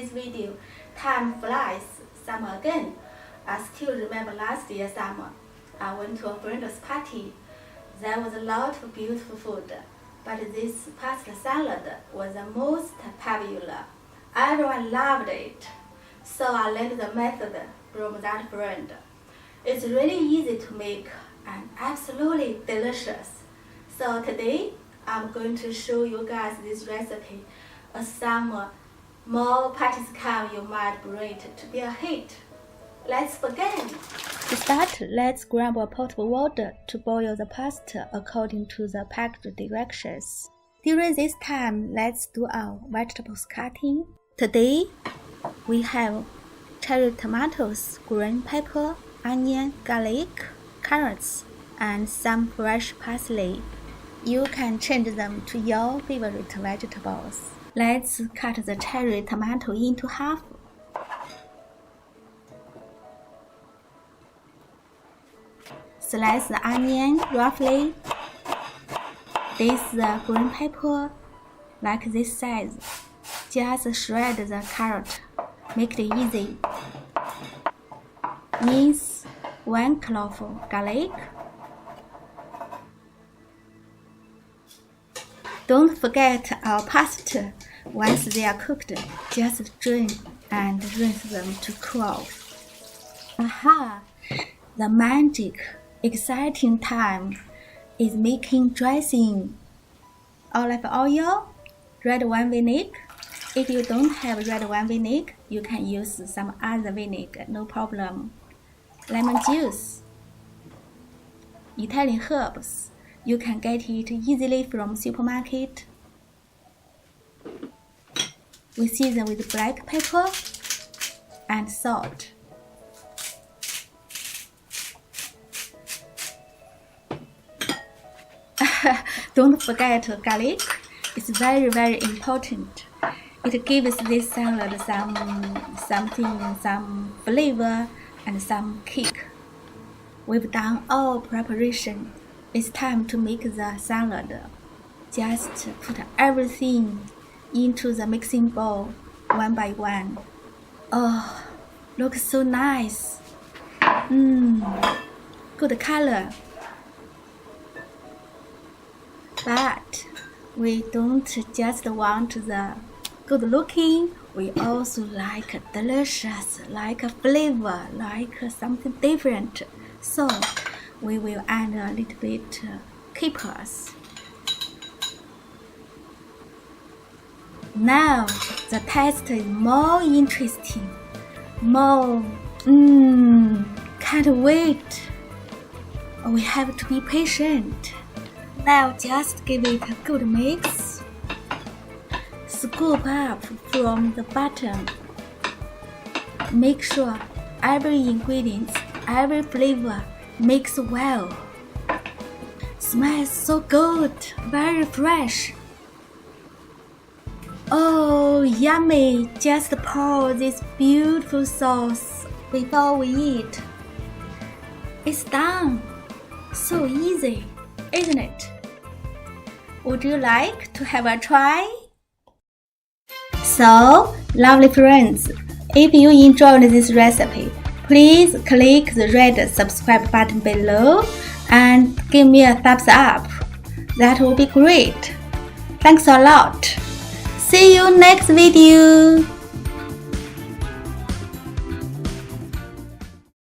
this video. Time flies, summer again. I still remember last year summer. I went to a friend's party. There was a lot of beautiful food, but this pasta salad was the most popular. Everyone loved it. So I learned the method from that friend. It's really easy to make and absolutely delicious. So today, I'm going to show you guys this recipe. Some more parties come, you might bring it to be a hit. Let's begin. To start, let's grab a pot of water to boil the pasta according to the packed directions. During this time, let's do our vegetables cutting. Today, we have cherry tomatoes, green pepper, onion, garlic, carrots, and some fresh parsley. You can change them to your favorite vegetables. Let's cut the cherry tomato into half. Slice the onion roughly. Dice the green pepper like this size. Just shred the carrot. Make it easy. Mince 1 clove of garlic. Don't forget our pasta. Once they are cooked, just drain and rinse them to cool. Aha! The magic, exciting time is making dressing. Olive oil, red wine vinegar. If you don't have red wine vinegar, you can use some other vinegar, no problem. Lemon juice, Italian herbs. You can get it easily from supermarket. We season with black pepper and salt. Don't forget garlic. It's very, very important. It gives this salad some flavor and some kick. We've done all preparation. It's time to make the salad. Just put everything into the mixing bowl one by one. Oh, looks so nice. Good color. But we don't just want the good looking, we also like delicious, like a flavor, like something different. So we will add a little bit capers. Now the taste is more interesting. More, can't wait. We have to be patient. Now just give it a good mix. Scoop up from the bottom. Make sure every ingredient, every flavor mix well. Smells so good, very fresh. Oh, yummy! Just pour this beautiful sauce before we eat. It's done. So easy, isn't it? Would you like to have a try? So, lovely friends, if you enjoyed this recipe, please click the red subscribe button below and give me a thumbs up. That would be great. Thanks a lot. See you next video.